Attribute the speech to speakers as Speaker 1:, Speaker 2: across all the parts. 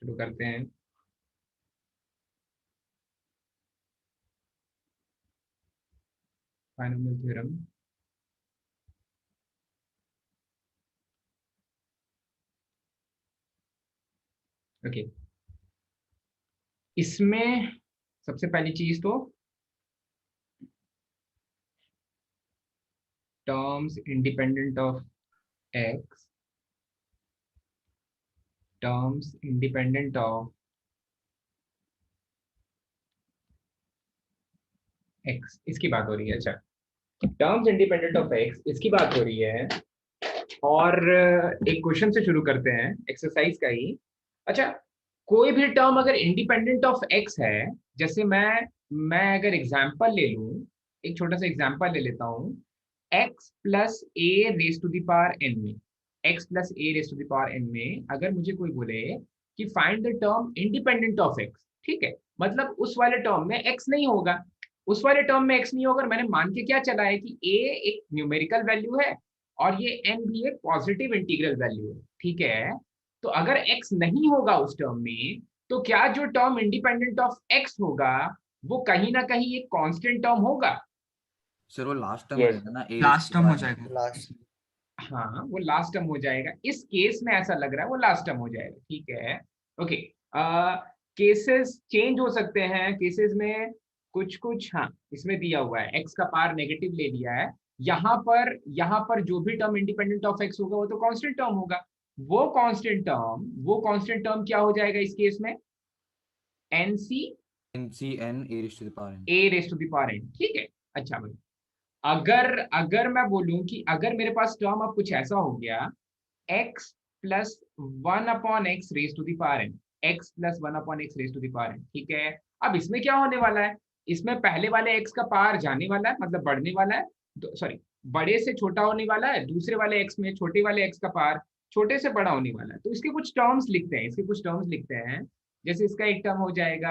Speaker 1: शुरू करते हैं। Binomial theorem. ओके, इसमें सबसे पहली चीज तो terms independent of x, terms independent of x, इसकी बात हो रही है। अच्छा, टर्म्स इंडिपेंडेंट ऑफ एक्स इसकी बात हो रही है। और एक क्वेश्चन से शुरू करते हैं, एक्सरसाइज का ही। अच्छा, कोई भी टर्म अगर इंडिपेंडेंट ऑफ एक्स है, जैसे मैं अगर एग्जांपल ले लूं, एक छोटा सा एग्जांपल ले लेता हूं, x plus a raise to the power n में, x plus a raise to the power n में अगर मुझे कोई बोले कि find the term independent of x, ठीक है, मतलब उस वाले टर्म में x नहीं होगा, उस वाले टर्म में x नहीं होगा। मैंने मान के क्या चला है कि a एक न्यूमेरिकल वैल्यू है और ये n भी एक पॉजिटिव इंटीग्रल वैल्यू है, ठीक है। तो अगर x नहीं होगा उस टर्म में, तो क्या जो टर्म इंडिपेंडेंट ऑफ x होगा वो कहीं ना कहीं एक कांस्टेंट टर्म होगा?
Speaker 2: सर वो लास्ट टर्म
Speaker 1: Yes.
Speaker 2: रहेगा ना,
Speaker 3: लास्ट टर्म हो जाएगा।
Speaker 4: लास्ट।
Speaker 1: हाँ, वो लास्ट टर्म हो जाएगा। इस केस में ऐसा लग रहा है वो लास्ट टर्म हो जाएगा, ठीक है। ओके, केसेस चेंज हो सकते हैं, केसेस में कुछ कुछ, हाँ इसमें दिया हुआ है एक्स का पावर नेगेटिव ले लिया है। यहाँ पर जो भी टर्म इंडिपेंडेंट ऑफ एक्स होगा वो तो कांस्टेंट टर्म होगा। वो कांस्टेंट टर्म क्या हो जाएगा इस केस में? N C
Speaker 2: NCN A raised to the power n।
Speaker 1: A raise to the power N, ठीक है। अच्छा भाई, अगर अगर मैं बोलूं कि अगर मेरे पास टर्म अब कुछ ऐसा हो गया, x plus one upon x raise to the power N, x plus one upon x raise to the power N, ठीक है। अब इसमें क्या होने वाला है? इसमें पहले वाले x का पावर जाने वाला है, मतलब बढ़ने वाला है, सॉरी बड़े से छोटा होने वाला है, दूसरे वाले x में छोटे वाले x का पावर छोटे से बड़ा होने वाला है। तो इसके कुछ टर्म्स लिखते हैं, इसके कुछ टर्म्स लिखते हैं। जैसे इसका एक टर्म हो जाएगा,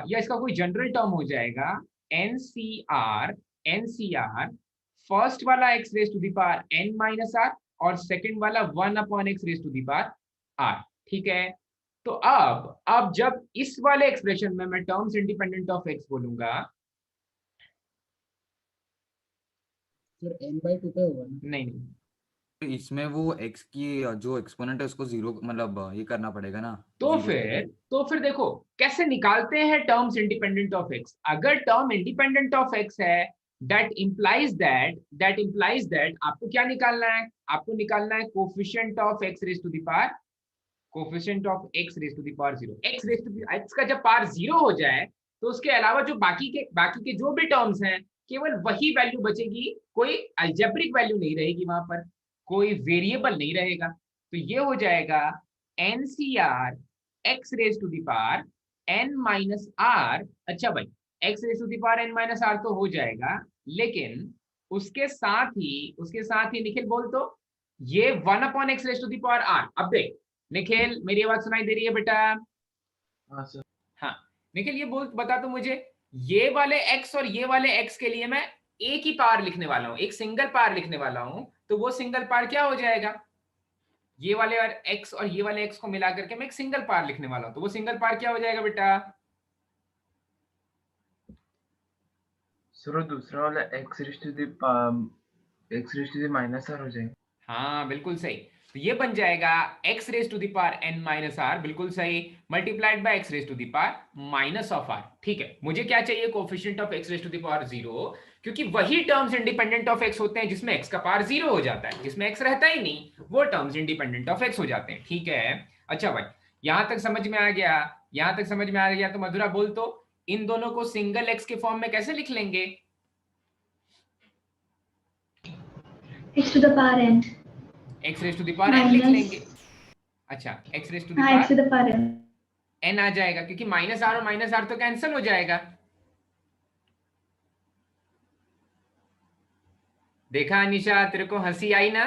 Speaker 1: या इसका कोई जनरल टर्म हो जाएगा, एनसीआर, एनसीआर फर्स्ट वाला x raise to the power N minus R और सेकंड वाला one upon x raise to the power R, ठीक है। तो अब जब इस वाले एक्सप्रेशन में मैं टर्म्स इंडिपेंडेंट ऑफ एक्स बोलूंगा,
Speaker 4: सर n/2 पे होगा ना?
Speaker 1: नहीं,
Speaker 2: तो इसमें वो x की जो एक्सपोनेंट है उसको जीरो, मतलब ये करना पड़ेगा ना।
Speaker 1: तो
Speaker 2: Zero-
Speaker 1: फिर देखो कैसे निकालते हैं टर्म्स इंडिपेंडेंट ऑफ एक्स। अगर टर्म इंडिपेंडेंट ऑफ एक्स है, दैट आपको क्या निकालना है? आपको निकालना है coefficient of x raise to the power, coefficient of x raise to the power zero. X raise to x का जब पावर जीरो हो जाए तो उसके अलावा जो बाकी के जो भी टर्म्स हैं केवल वही वैल्यू बचेगी, कोई अलजेब्रिक वैल्यू नहीं रहेगी वहां पर, कोई वेरिएबल नहीं रहेगा। तो ये हो जाएगा NCR x raise to the power N minus R. अच्छा भाई, x raise to the power N minus R तो हो जाएगा, लेकिन उसके साथ ही निखिल बोल तो ये one upon x raise to the power R. अब देख निखिल, मेरी आवाज सुनाई दे रही है बेटा?
Speaker 4: हाँ सर।
Speaker 1: हाँ निखिल, ये बोल बता तो मुझे, ये वाले x और ये वाले x के लिए मैं एक ही पावर लिखने वाला हूं, एक सिंगल पावर लिखने वाला हूं, तो वो सिंगल पावर क्या हो जाएगा? ये वाले और x और ये वाले x को मिला करके मैं एक सिंगल पावर लिखने वाला हूं, तो वो सिंगल पावर क्या हो जाएगा बेटा?
Speaker 4: सर दूसरा वाला x raise to the minus r हो जाएगा।
Speaker 1: हाँ बिल्कुल सही। तो ये बन जाएगा x raise to the power n minus R, बिल्कुल सही, multiplied by x raise to the power minus of r, ठीक है। मुझे क्या चाहिए? Coefficient of x raise to the power zero, क्योंकि वही टर्म्स इंडिपेंडेंट ऑफ x होते हैं जिसमें x का पावर जीरो हो जाता है, जिसमें x रहता ही नहीं वो टर्म्स इंडिपेंडेंट ऑफ x हो जाते हैं, ठीक है। अच्छा भाई, यहां तक समझ में आ गया? यहां तक समझ में आ गया तो मधुरा बोल तो इन दोनों को सिंगल x के फॉर्म में कैसे लिख लेंगे?
Speaker 5: x to the power n
Speaker 1: x raise to the power n लिख लेंगे। अच्छा, x रेज टू द
Speaker 5: हाँ x to
Speaker 1: power
Speaker 5: the power n
Speaker 1: n आ जाएगा, क्योंकि माइनस आर और माइनस आर तो कैंसिल हो जाएगा। देखा अनिशा, तेरे को हंसी आई ना?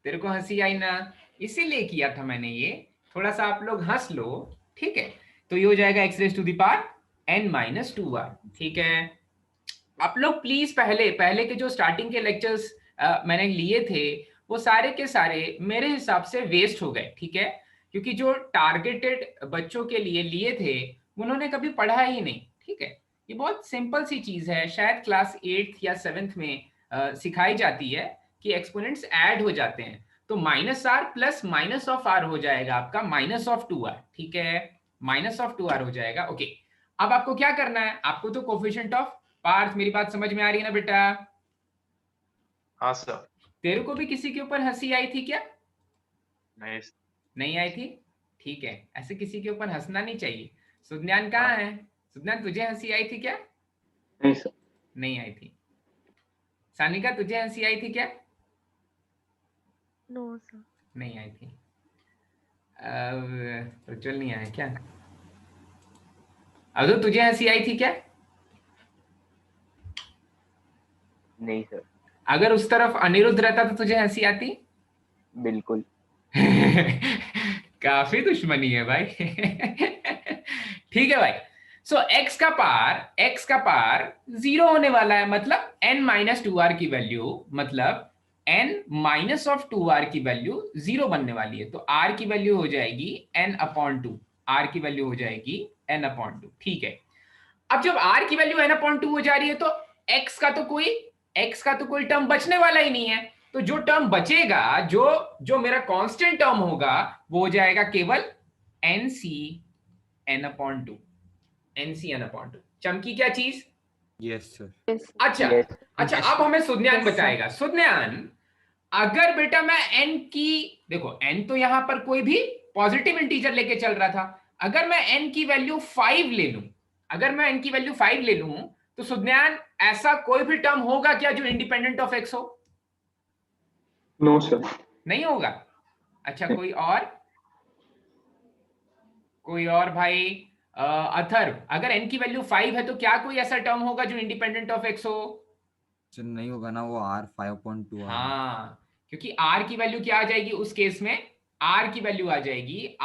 Speaker 1: तेरे को हंसी आई ना? इसीलिए किया था मैंने ये, थोड़ा सा आप लोग हंस लो, ठीक है। तो ये हो जाएगा x raise to the power n minus two R, ठीक है। आप लोग प्लीज पहले के जो स्टार्टिंग के लेक्चर्स मैंने लिए थे वो सारे के सारे मेरे हिसाब से वेस्ट हो गए, ठीक है, क्योंकि जो टारगेटेड बच्चों के लिए लिए थे उन्होंने कभी पढ़ा ही नहीं। ठीक है, ये बहुत सिंपल सी चीज है, शायद क्लास 8th या 7th में सिखाई जाती है कि एक्सपोनेंट्स ऐड हो जाते हैं। तो -r प्लस -r हो जाएगा आपका -2r। ठीक है, -2r हो जाएगा। ओके, अब आपको क्या करना है, आपको तो कोफिशिएंट ऑफ पार्ट्स, मेरी बात समझ में आ रही है ना बेटा?
Speaker 3: हाँ सर।
Speaker 1: तेरे को भी किसी के ऊपर हंसी आई थी क्या?
Speaker 3: नहीं
Speaker 1: नहीं आई थी? ठीक है, ऐसे किसी के ऊपर हंसना नहीं चाहिए। सुज्ञान कहाँ है? सुज्ञान, तुझे हंसी आई थी क्या?
Speaker 6: नहीं सर।
Speaker 1: नहीं आई थी। सानिका, तुझे हंसी आई थी क्या?
Speaker 7: No sir.
Speaker 1: नहीं आई थी। अब प्रज्वल नहीं आया क्या? अदु, तुझे हंसी आई थी क्या?
Speaker 6: नहीं सर।
Speaker 1: अगर उस तरफ अनिरुद्ध रहता तो तुझे हंसी आती?
Speaker 6: बिल्कुल।
Speaker 1: काफी दुश्मनी है भाई। ठीक है भाई। सो x का पार 0 होने वाला है, मतलब n-2r की वैल्यू, मतलब n-2r की वैल्यू 0 बनने वाली है। तो r की वैल्यू हो जाएगी n/2, r की वैल्यू हो जाएगी n/2। ठीक है, अब जब r की वैल्यू n/2 हो जा रही है तो x का तो कोई टर्म बचने वाला ही नहीं है। तो जो टर्म बचेगा, जो मेरा कांस्टेंट टर्म होगा, वो हो जाएगा केवल n/2। चमकी क्या चीज?
Speaker 2: Yes sir.
Speaker 1: अच्छा
Speaker 6: Yes.
Speaker 1: अच्छा, अब हमें सुज्ञान
Speaker 7: Yes, sir.
Speaker 1: बताएगा। सुज्ञान, अगर बेटा मैं n की, देखो n तो यहां पर कोई भी पॉजिटिव इंटीजर लेके चल रहा था, अगर मैं n की वैल्यू 5 ले लूं, तो सुज्ञान ऐसा कोई भी टर्म होगा क्या जो इंडिपेंडेंट ऑफ x हो?
Speaker 6: No sir.
Speaker 1: नहीं होगा। अच्छा, कोई और भाई? अथर्व, अगर n की वैल्यू 5 है तो क्या कोई ऐसा टर्म होगा जो इंडिपेंडेंट ऑफ x हो?
Speaker 2: सर नहीं होगा ना, वो r 5.2 आ रहा है।
Speaker 1: हाँ, क्योंकि r की वैल्यू क्या आ जाएगी उस केस में? r की वैल्यू आ जाएगी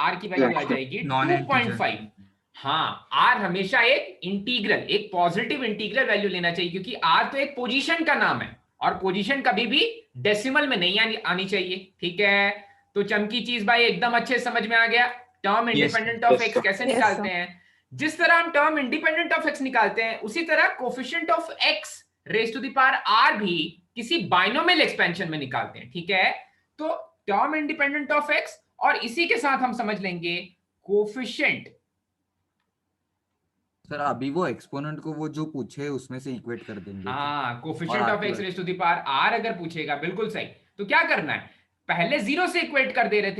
Speaker 1: 2.5। हाँ, r हमेशा एक इंटीग्रल, एक पॉजिटिव इंटीग्रल वैल्यू लेना चाहिए, क्योंकि r तो एक पोजीशन का नाम है और पोजीशन कभी भी डेसिमल में नहीं आनी चाहिए। ठीक है, तो चमकी चीज भाई एकदम अच्छे से समझ में आ गया। टर्म इंडिपेंडेंट ऑफ x कैसे
Speaker 7: Yes,
Speaker 1: निकालते
Speaker 7: sir.
Speaker 1: हैं? जिस तरह हम टर्म इंडिपेंडेंट ऑफ x निकालते हैं, उसी तरह coefficient of x raise to the power r भी किसी बाइनोमियल एक्सपेंशन में निकालते हैं। ठीक है, तो टर्म इंडिपेंडेंट ऑफ x, और इसी के साथ हम समझ लेंगे कोफिशिएंट।
Speaker 2: सर अभी वो एक्सपोनेंट को वो जो पूछे उसमें से इक्वेट कर देंगे।
Speaker 1: हाँ, कोफिशिएंट
Speaker 2: और
Speaker 1: ऑफ
Speaker 2: आगे
Speaker 1: x raise to the power r अगर पूछेगा, बिल्कुल सही। तो क्या करना है, पहले 0 से इक्वेट कर दे रहे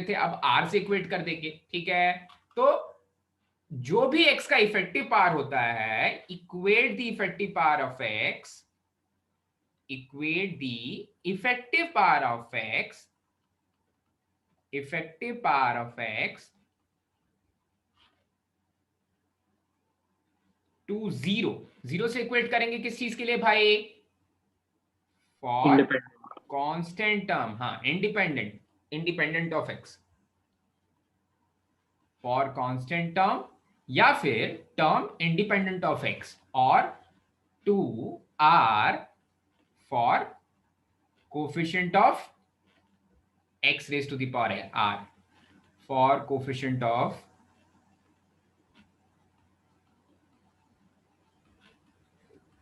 Speaker 1: थे, अब r से इक्वेट कर देंगे। ठीक है, तो जो भी x का इफेक्टिव पावर होता है, equate the effective power of x to 0 से इक्वेट करेंगे किस चीज के लिए भाई? For constant term. हाँ, independent of x, for constant term या फिर टर्म इंडिपेंडेंट ऑफ x, और 2r for coefficient of x raise to the power r, for coefficient of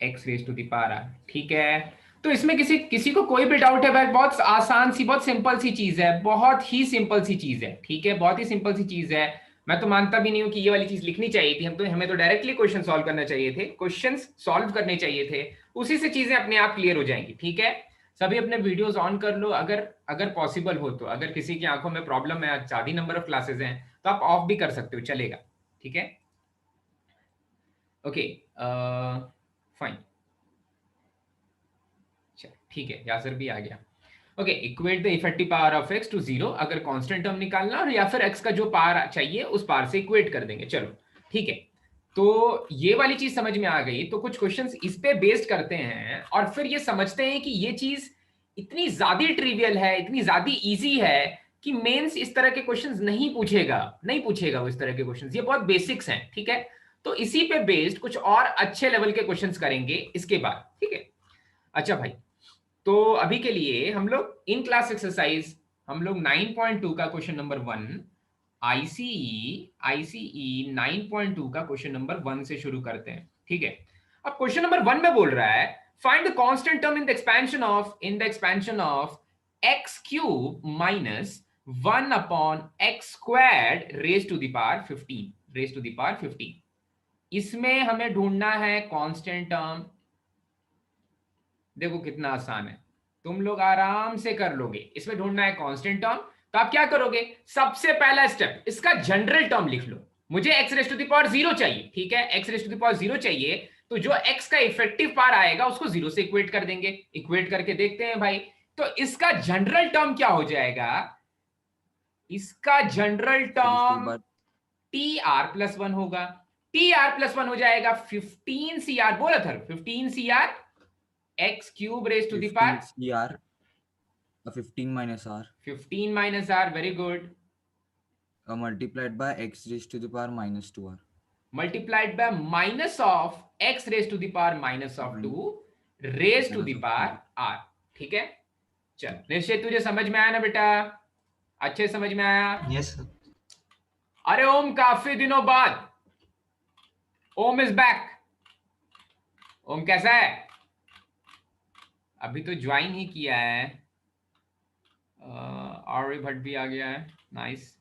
Speaker 1: x raise to the power r। ठीक है, तो इसमें किसी को कोई भी डाउट है भाई? बहुत आसान सी, बहुत सिंपल सी चीज है, बहुत ही सिंपल सी चीज है। ठीक है, बहुत ही सिंपल सी चीज है। मैं तो मानता भी नहीं हूं कि ये वाली चीज लिखनी चाहिए थी, हमें तो डायरेक्टली क्वेश्चन सॉल्व करना चाहिए थे, क्वेश्चंस सॉल्व करने चाहिए थे, उसी से चीजें अपने आप क्लियर हो जाएंगी। ठीक है, सभी अपने वीडियोस ऑन कर लो, अगर पॉसिबल हो तो। अगर किसी की आंखों में प्रॉब्लम है, ज्यादा नंबर ऑफ क्लासेस हैं, तो आप ऑफ भी कर सकते हो, चलेगा। ठीक है, ओके, फाइन, ठीक है, यासर भी आ गया। Okay, equate the effective power of x to 0, अगर कांस्टेंट टर्म निकालना, और या फिर x का जो पावर चाहिए उस पावर से इक्वेट कर देंगे। चलो ठीक है, तो ये वाली चीज समझ में आ गई। तो कुछ क्वेश्चंस इस पे बेस्ड करते हैं और फिर ये समझते हैं कि ये चीज इतनी ज्यादा ट्रिवियल है, इतनी ज्यादा इजी है कि मेंस इस तरह के क्वेश्चंस नहीं पूछेगा वो इस तरह के क्वेश्चंस, ये बहुत बेसिक्स हैं। ठीक है, तो इसी पे बेस्ड कुछ और अच्छे लेवल के क्वेश्चंस करेंगे इसके बाद। ठीक है, अच्छा भाई, तो अभी के लिए हम लोग इन क्लास एक्सरसाइज हम लोग 9.2 का क्वेश्चन नंबर 1 आईसीई 9.2 का क्वेश्चन नंबर 1 से शुरू करते हैं, ठीक है। अब क्वेश्चन नंबर 1 में बोल रहा है find the constant term in the expansion of x cube minus 1 upon x squared raise to the power 15 इसमें हमें ढूंढना है कांस्टेंट टर्म। देखो कितना आसान है, तुम लोग आराम से कर लोगे। इसमें ढूंढना है कांस्टेंट टर्म, तो आप क्या करोगे, सबसे पहला स्टेप इसका जनरल टर्म लिख लो। मुझे x raise to the power 0 चाहिए, ठीक है, x raise to the power 0 चाहिए, तो जो x का इफेक्टिव पावर आएगा उसको 0 से इक्वेट कर देंगे। इक्वेट करके देखते हैं भाई, तो इसका जनरल टर्म क्या हो जाएगा, इसका जनरल टर्म tr+1 होगा। tr+1 हो जाएगा 15cr, बोला था 15cr x cube raise to the power
Speaker 2: 15 minus r
Speaker 1: 15 minus r, very good,
Speaker 2: multiplied by x raised to the power minus 2r
Speaker 1: multiplied by minus of x raised to the power minus of 2 raised to the power r, ठीक है। चल निश्चित, तुझे समझ में आया ना बेटा, अच्छे समझ में आया?
Speaker 7: Yes sir.
Speaker 1: अरे ओम काफी दिनों बाद, ओम इज बैक। ओम कैसा है? अभी तो ज्वाइन ही किया है। आर्य भट्ट भी आ गया है, नाइस।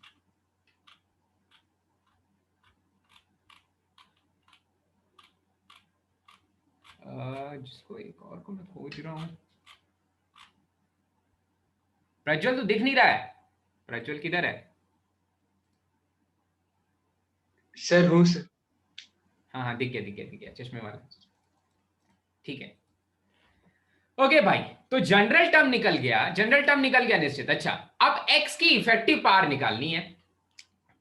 Speaker 1: जिसको एक और को मैं खोज रहा हूं, प्रज्वल तो दिख नहीं रहा है। प्रज्वल किधर है?
Speaker 6: सर हूँ सर।
Speaker 1: हाँ हाँ, दिख गया चश्मे वाला, ठीक है। ओके भाई, तो जनरल टर्म निकल गया निश्चित। अच्छा, अब x की इफेक्टिव पावर निकालनी है।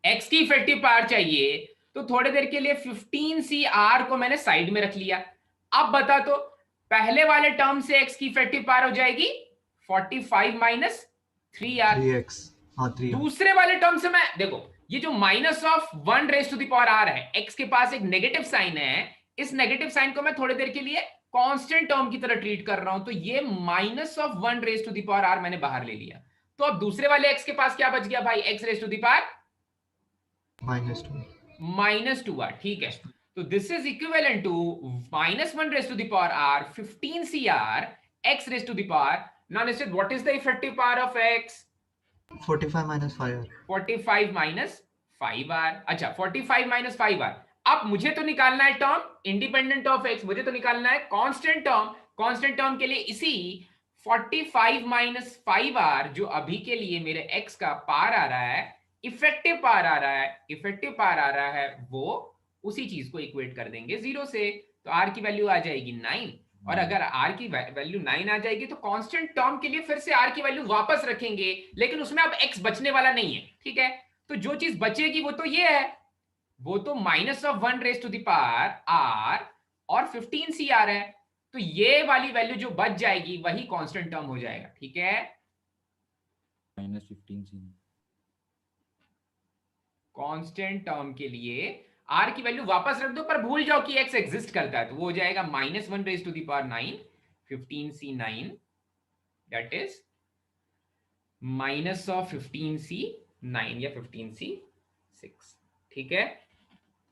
Speaker 1: x की इफेक्टिव पावर चाहिए, तो थोड़ी देर के लिए 15cr को मैंने साइड में रख लिया। अब बता, तो पहले वाले टर्म से x की इफेक्टिव पावर हो जाएगी 45 माइनस 3r।
Speaker 7: 3x, हाँ 3r।
Speaker 1: दूसरे वाले टर्म से मैं, देखो ये जो minus of 1 raise to the power r है, x के पास एक नेगेटिव साइन है, इस नेगेटिव साइन को मैं थोड़ी देर के लिए कांस्टेंट टर्म की तरह ट्रीट कर रहा हूं, तो ये minus of 1 raise to the power r मैंने बाहर ले लिया। तो अब दूसरे वाले x के पास क्या बच गया भाई, x raise to the power -2r, ठीक है। तो this is equivalent to -1 raise to the power r 15cr x raise to the power. Now निश्चित, what is the effective power of x?
Speaker 7: 45 minus 5r।
Speaker 1: 45 minus 5r। अच्छा, 45 minus 5r। अब मुझे तो निकालना है टर्म इंडिपेंडेंट ऑफ x, मुझे तो निकालना है कांस्टेंट टर्म। कांस्टेंट टर्म के लिए इसी 45 माइनस 5r जो अभी के लिए मेरे x का पार आ रहा है, इफेक्टिव पार आ रहा है, वो उसी चीज को इक्वेट कर देंगे 0 से, तो r की वैल्यू आ जाएगी 9। और अगर r की वैल्यू 9 आ जाएगी तो कांस्टेंट टर्म के लिए फिर से r की वैल्यू वापस रखेंगे, लेकिन उसमें अब x बचने वाला नहीं है, ठीक है। तो जो चीज बचेगी वो तो ये है, वो तो minus of 1 raise to the power r और 15cr है, तो ये वाली वैल्यू जो बच जाएगी वही कांस्टेंट टर्म हो जाएगा, ठीक है।
Speaker 2: -15c
Speaker 1: कांस्टेंट टर्म के लिए r की वैल्यू वापस रख दो, पर भूल जाओ कि x एग्जिस्ट करता है, तो वो हो जाएगा -1 raise to the power 9 15c9, that is minus of 15c9 या 15c6, ठीक है।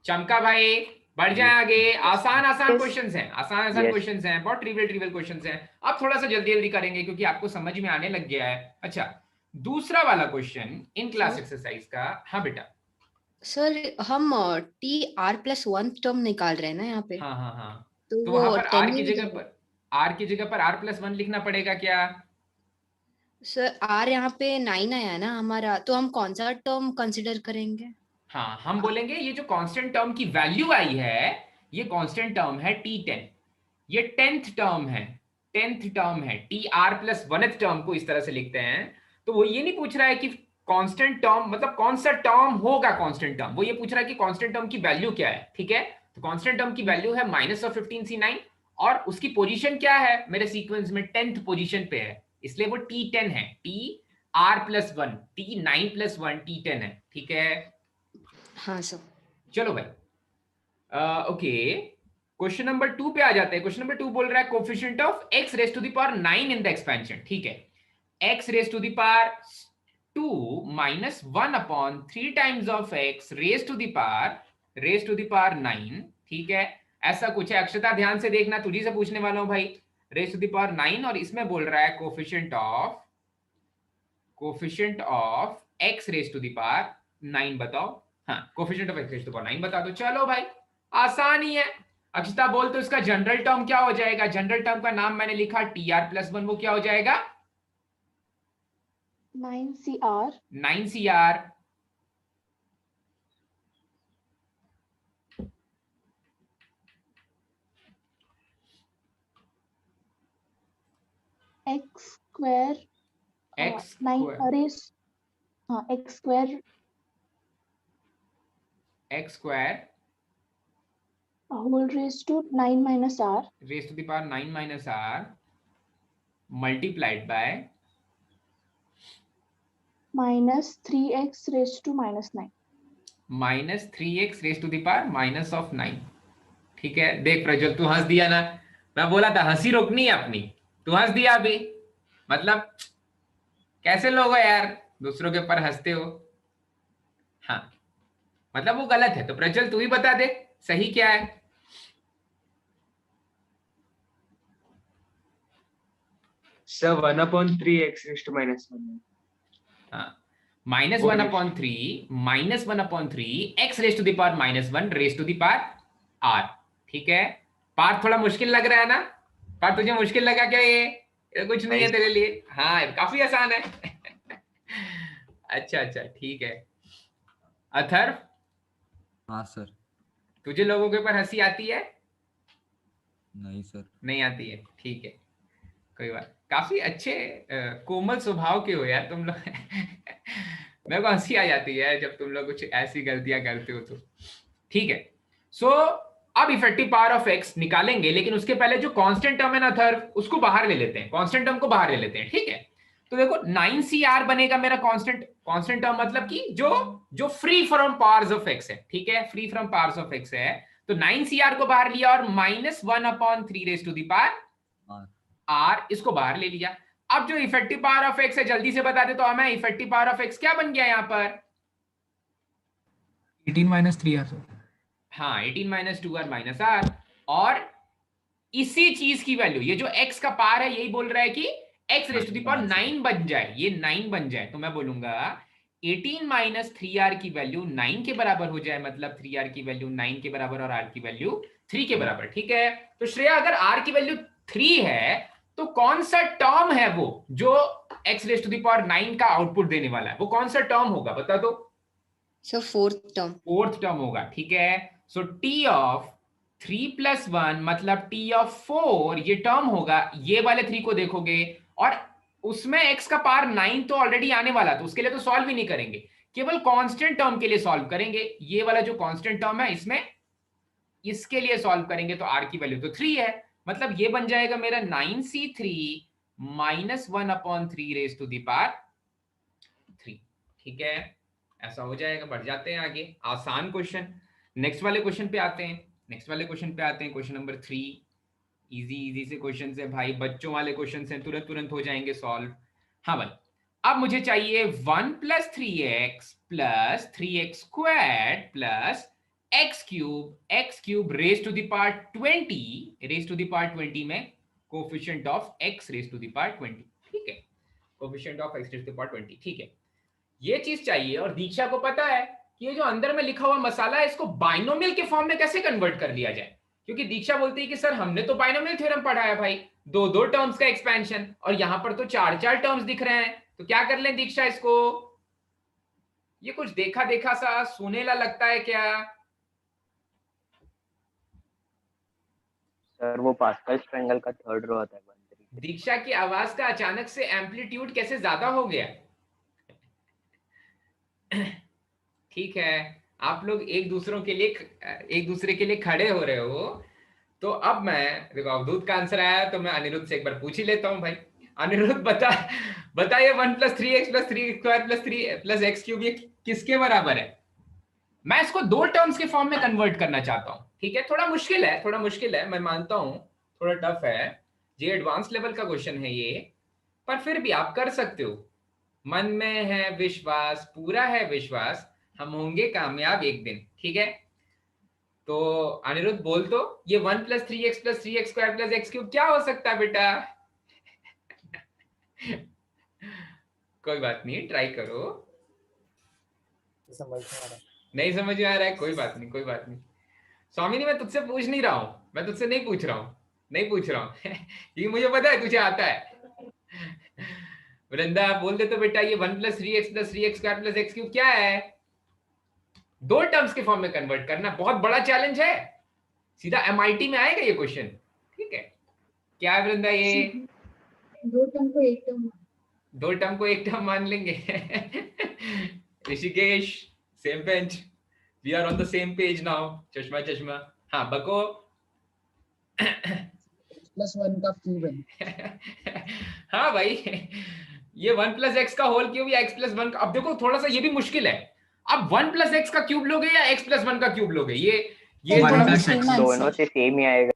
Speaker 1: चमका भाई, बढ़ जाए आगे। आसान क्वेश्चंस हैं, आसान क्वेश्चंस हैं, बहुत ट्रिवियल क्वेश्चंस हैं। अब थोड़ा सा जल्दी करेंगे क्योंकि आपको समझ में आने लग गया है। अच्छा, दूसरा वाला क्वेश्चन इन क्लास एक्सरसाइज का। हाँ बेटा।
Speaker 8: सर हम tr+1 टर्म निकाल रहे हैं ना यहाँ पे।
Speaker 1: हाँ,
Speaker 8: तो
Speaker 1: तो
Speaker 8: वो
Speaker 1: वहां पर
Speaker 8: 10
Speaker 1: r की जगह पर r+1 लिखना पड़ेगा क्या?
Speaker 8: सर r यहाँ पे 9 आया है ना हमारा, तो हम कौन सा टर्म कंसिडर करेंगे?
Speaker 1: हाँ, हम बोलेंगे ये जो कांस्टेंट टर्म की वैल्यू आई है, ये कांस्टेंट टर्म है t10, ये 10th टर्म है, tr+1th टर्म को इस तरह से लिखते हैं। तो वो ये नहीं पूछ रहा है कि कांस्टेंट टर्म मतलब कौन सा टर्म होगा कांस्टेंट टर्म, वो ये पूछ रहा है कि कांस्टेंट टर्म की वैल्यू क्या है, ठीक है। तो कांस्टेंट टर्म की वैल्यू है -15c9 और उसकी पोजीशन क्या है मेरे सीक्वेंस में, 10th पोजीशन पे है, इसलिए वो t10 है, tr+1 t9+1 t10 है, ठीक है।
Speaker 8: हाँ सर।
Speaker 1: चलो भाई, ओके, क्वेश्चन नंबर 2 पे आ जाते हैं। क्वेश्चन नंबर 2 बोल रहा है coefficient of x raise to the power 9 in the expansion, ठीक है। x raise to the power 2 minus 1 upon 3 times of x raised to the power 9, ठीक है, ऐसा कुछ है। अक्षता ध्यान से देखना, तुझी से पूछने वाला हूं भाई, रेज टू द पावर 9, और इसमें बोल रहा है coefficient of x raise to the power 9 बताओ। हाँ, coefficient of x raise to the power 9 बता दो। चलो भाई, आसान ही है। अक्षता बोल तो इसका जनरल टर्म क्या हो जाएगा? जनरल टर्म का नाम मैंने लिखा tr+1, वो क्या हो जाएगा?
Speaker 5: 9CR
Speaker 1: 9CR
Speaker 5: x square
Speaker 1: x
Speaker 5: 9
Speaker 1: square
Speaker 5: raise x square whole raised to 9 minus r
Speaker 1: raised to the power 9 minus r multiplied by
Speaker 5: minus 3x raised to minus 9.
Speaker 1: minus 3x raised to the power minus of 9। ठीक है, देख प्रज्वल, तू हंस दिया ना, मैं बोला था हंसी रोकनी है अपनी, तू हंस दिया अभी। मतलब कैसे लोग हो यार, दूसरों के ऊपर हंसते हो। हाँ, मतलब वो गलत है। तो प्रज्वल तू ही बता दे सही क्या है।
Speaker 6: Sir 1/3 x raised to -1।
Speaker 1: हाँ, -1/3 x raise to the power -1 raise to the power r। ठीक है, पार्ट थोड़ा मुश्किल लग रहा है ना? पार्ट तुझे मुश्किल लगा क्या? ये कुछ नहीं है तेरे लिए। हाँ, काफी आसान है। अच्छा, ठीक है। अथर्व,
Speaker 2: हाँ सर।
Speaker 1: तुझे लोगों के ऊपर हंसी आती है?
Speaker 2: नहीं सर।
Speaker 1: नहीं आती है, ठीक है, कोई बात। काफी अच्छे कोमल स्वभाव के हो यार तुम लोग। मेरे को हंसी आ जाती है जब तुम लोग कुछ ऐसी गलतियां करते हो तो। ठीक है, सो अब इफेक्टिव पावर ऑफ एक्स निकालेंगे, लेकिन उसके पहले जो कांस्टेंट टर्म है ना थर्व, उसको बाहर ले लेते हैं, कांस्टेंट टर्म को बाहर ले लेते हैं। ठीक है, तो देखो 9CR बनेगा मेरा कांस्टेंट टर्म, मतलब कि जो free from powers of x है। ठीक है, free from powers of x है, तो 9CR को बाहर लिया और -1/3 raise to the power r इसको बाहर ले लिया। अब जो इफेक्टिव पावर ऑफ एक्स है जल्दी से बता दे तो हमें इफेक्टिव पावर ऑफ एक्स क्या बन गया यहाँ पर?
Speaker 9: 18 - 3r सर।
Speaker 1: हाँ, 18 - 2r - r। और इसी चीज की वैल्यू, ये जो x का पावर है यही बोल रहा है कि x raise to the power 9 बन जाए, ये 9 बन जाए, तो मैं बोलूंगा 18 - 3r की वैल्यू 9 के बराबर हो जाए, मतलब 3r की वैल्यू 9 के बराबर और r की वैल्यू 3 के बराबर। ठीक है, तो श्रेया अगर r की वैल्यू 3 है तो कौन सा टर्म है वो जो x raise to the power 9 का आउटपुट देने वाला है? वो कौन सा टर्म होगा बता दो।
Speaker 8: सो फोर्थ टर्म
Speaker 1: होगा। ठीक है, सो t ऑफ 3 + 1 मतलब t ऑफ 4 ये टर्म होगा। ये वाले 3 को देखोगे और उसमें x का पावर 9 तो ऑलरेडी आने वाला, तो उसके लिए तो सॉल्व ही नहीं करेंगे, केवल कांस्टेंट टर्म के लिए सॉल्व करेंगे। ये वाला जो कांस्टेंट टर्म है इसमें इसके लिए सॉल्व करेंगे, तो r की वैल्यू तो 3 है, मतलब ये बन जाएगा मेरा 9C3 - 1/3 raise to the power 3। ठीक है, ऐसा हो जाएगा। बढ़ जाते हैं आगे, आसान क्वेश्चन। नेक्स्ट वाले क्वेश्चन पे आते हैं। क्वेश्चन नंबर 3, इजी से क्वेश्चन है भाई, बच्चों वाले क्वेश्चन हैं, तुरंत हो जाएंगे सॉल्व। हाँ भाई, अब मुझे चाहिए 1 + 3x + 3x² + x cube raise to the power 20 में coefficient of x raise to the power 20। ठीक है, coefficient of x raise to the power 20। ठीक है, ये चीज चाहिए। और दीक्षा को पता है कि ये जो अंदर में लिखा हुआ मसाला है इसको बाइनोमियल के फॉर्म में कैसे कन्वर्ट कर लिया जाए, क्योंकि दीक्षा बोलती है कि सर हमने तो बाइनोमियल थ्योरम पढ़ा है भाई, 2 टर्म्स का एक्सपेंशन, और यहां पर तो 4 टर्म्स दिख रहे हैं, तो क्या कर लें दीक्षा इसको? ये कुछ देखा सा सुनेला लगता है क्या?
Speaker 10: सर वो पास्कल ट्रायंगल का थर्ड रो आता है।
Speaker 1: दीक्षा की आवाज का अचानक से एम्पलीट्यूड कैसे ज्यादा हो गया? ठीक है, आप लोग एक दूसरे के लिए खड़े हो रहे हो, तो अब मैं देखो अवधूत का आंसर आया तो मैं अनिरुद्ध से एक बार पूछ ही लेता हूं भाई। अनिरुद्ध बताइए 1 + 3x + 3x² + 3 + x³ ये किसके बराबर है? मैं इसको 2 टर्म्स के फॉर्म में कन्वर्ट करना चाहता हूं। ठीक है, थोड़ा मुश्किल है, मैं मानता हूं थोड़ा टफ है, ये एडवांस लेवल का क्वेश्चन है ये, पर फिर भी आप कर सकते हो। मन में है विश्वास, पूरा है विश्वास, हम होंगे कामयाब एक दिन। ठीक है, तो अनिरुद्ध बोल तो, ये 1 + 3x + 3x² + x³ क्या हो सकता है बेटा? कोई बात नहीं, ट्राई करो। नहीं समझ में आ रहा है, कोई बात नहीं, कोई बात नहीं। स्वामिनी मैं तुझसे पूछ नहीं रहा हूं, मैं तुझसे नहीं पूछ रहा हूं, नहीं पूछ रहा हूं। ये मुझे पता है तुझे आता है। वृंदा बोल दे तो बेटा, ये 1 + 3x + 3x² + x³ क्या है? दो टर्म्स के फॉर्म में कन्वर्ट करना बहुत बड़ा चैलेंज है, सीधा MIT में आएगा ये क्वेश्चन। ठीक है, क्या है वृंदा? ये
Speaker 5: दो टर्म को एक टर्म
Speaker 1: दो टर्म को एक टर्म मान लेंगे। Rishikesh, same bench, we are on the same page now. चश्मा चश्मा, हाँ बको।
Speaker 9: +1 का क्यूब है।
Speaker 1: हाँ भाई, ये 1 + x का होल क्यूब या x + 1 का। अब देखो थोड़ा सा ये भी मुश्किल है, अब 1 + x का क्यूब लोगे या x + 1 का क्यूब लोगे? ये
Speaker 6: One
Speaker 1: थोड़ा
Speaker 6: plus
Speaker 1: सा
Speaker 6: x.
Speaker 10: दोनों से सेम ही आएगा।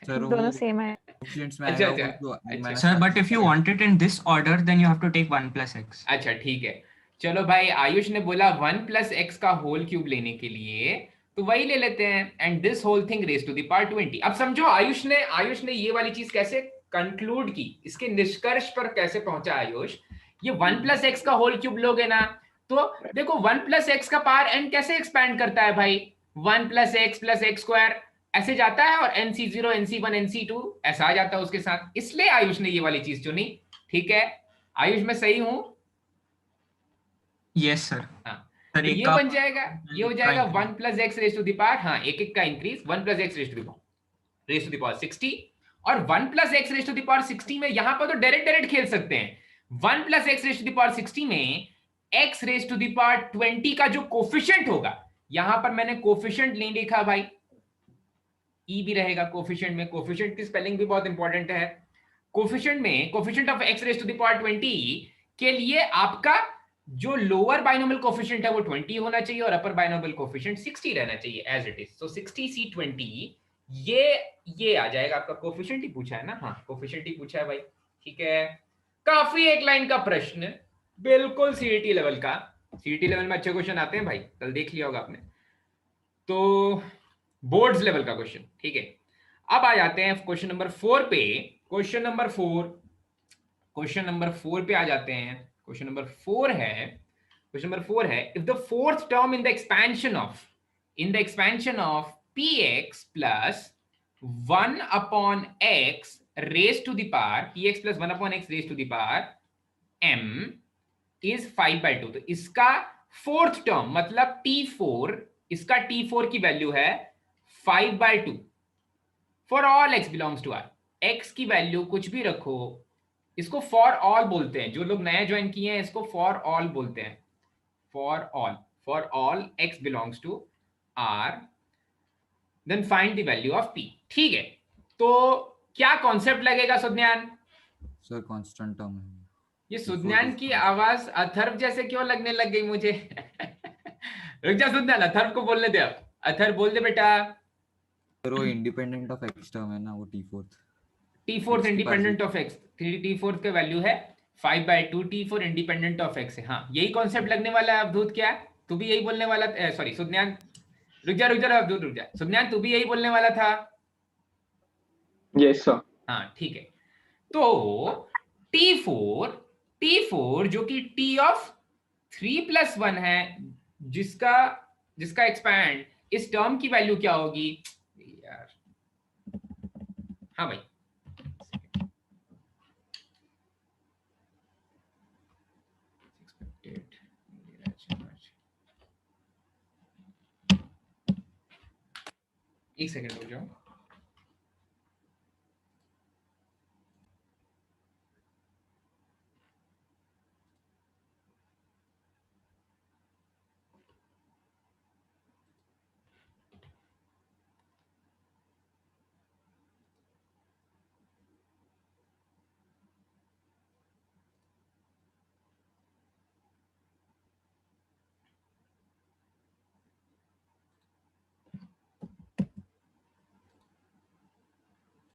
Speaker 2: सर
Speaker 5: दोनों
Speaker 2: वो
Speaker 5: सेम है।
Speaker 2: कोएफिशिएंट्स में
Speaker 1: अच्छा,
Speaker 2: आएगा,
Speaker 1: अच्छा,
Speaker 2: वो तो
Speaker 1: अच्छा।
Speaker 6: Sir, but if you want it in this order, then you have to take 1 + x.
Speaker 1: अच्छा ठीक है, चलो भाई, आयुष ने बोला 1 + x का होल क्यूब लेने के लिए, तो वही ले लेते हैं। And this whole thing raise to the power 20। अब समझो आयुष ने ये वाली चीज कैसे कंक्लूड की, इसके निष्कर्ष पर कैसे पहुंचा आयुष। ये 1 + x का होल क्यूब लोगे ना, तो देखो 1 + x का पावर n कैसे एक्सपैंड करता है भाई? 1 + x + x² ऐसे जाता है, और nc0 nc1 nc2 ऐसा आ जाता है उसके साथ, इसलिए आयुष ने ये वाली चीज चुनी। ठीक है आयुष, मैं सही हूं?
Speaker 6: Yes, sir.
Speaker 1: हाँ,
Speaker 6: Sir,
Speaker 1: तो
Speaker 6: एक
Speaker 1: ये
Speaker 6: का
Speaker 1: बन जाएगा, ये हो जाएगा 1 + x raise to the power, हाँ एक एक का increase, 1 + x raise to the power 60, और 1 + x raise to the power 60 में यहां पर तो डायरेक्ट खेल सकते हैं। 1 + x raise to the power 60 में x raise to the power 20 का जो कोफिशिएंट होगा, यहां पर मैंने कोफिशिएंट नहीं लिखा भाई, ई भी रहेगा कोफिशिएंट में। कोफिशिएंट की स्पेलिंग भी बहुत इंपॉर्टेंट है। कोफिशिएंट में coefficient of x raise to the power 20 के लिए आपका जो लोअर बाइनोमियल कोफिशिएंट है वो 20 होना चाहिए, और अपर बाइनोमियल कोफिशिएंट 60 रहना चाहिए as it is. So 60C20 ये आ जाएगा आपका। कोफिशिएंट ही पूछा है ना? हाँ कोफिशिएंट ही पूछा है भाई। ठीक है, काफी एक लाइन का प्रश्न, बिल्कुल सीईटी लेवल का। सीईटी लेवल में अच्छे क्वेश्चन आते हैं भाई, कल देख लिया होगा आपने, तो बोर्ड्स लेवल का क्वेश्चन। ठीक है, अब आ जाते हैं क्वेश्चन नंबर 4 पे। क्वेश्चन नंबर 4 पे आ जाते हैं। क्वेश्चन नंबर 4 है, if the fourth term in the expansion of px plus 1/x raised to the power px plus 1/x raised to the power m is 5/2, तो इसका फोर्थ टर्म मतलब t4, इसका t4 की value है 5/2 for all x belongs to r। x की value कुछ भी रखो, इसको फॉर ऑल बोलते हैं। जो लोग नए ज्वाइन किए हैं इसको फॉर ऑल बोलते हैं, for all x belongs to r, then find the value of p। ठीक है, तो क्या कॉन्सेप्ट लगेगा सुज्ञान?
Speaker 2: सर कांस्टेंट टर्म है
Speaker 1: ये सुज्ञान की आवाज अथर्व जैसे क्यों लगने लग गई मुझे? रुक जा सुज्ञान, अथर्व को बोलने दे। अब अथर्व बोल दे बेटा।
Speaker 2: सर वो इंडिपेंडेंट ऑफ x टर्म है ना, वो
Speaker 1: t4 independent of x, t4 का वैल्यू है 5/2, t4 इंडिपेंडेंट ऑफ x है। हाँ यही कॉन्सेप्ट लगने वाला है अवधूत। क्या तू भी यही बोलने वाला? सॉरी सुज्ञान, रुक जा अवधूत रुक जा। सुज्ञान तू भी यही बोलने वाला था?
Speaker 6: Yes, sir.
Speaker 1: हाँ ठीक है, तो t4 जो कि t ऑफ 3 + 1 है, जिसका एक्सपैंड, इस टर्म की वैल्यू क्या होगी यार? हाँ भाई, एक सेकेंड रुक जाओ।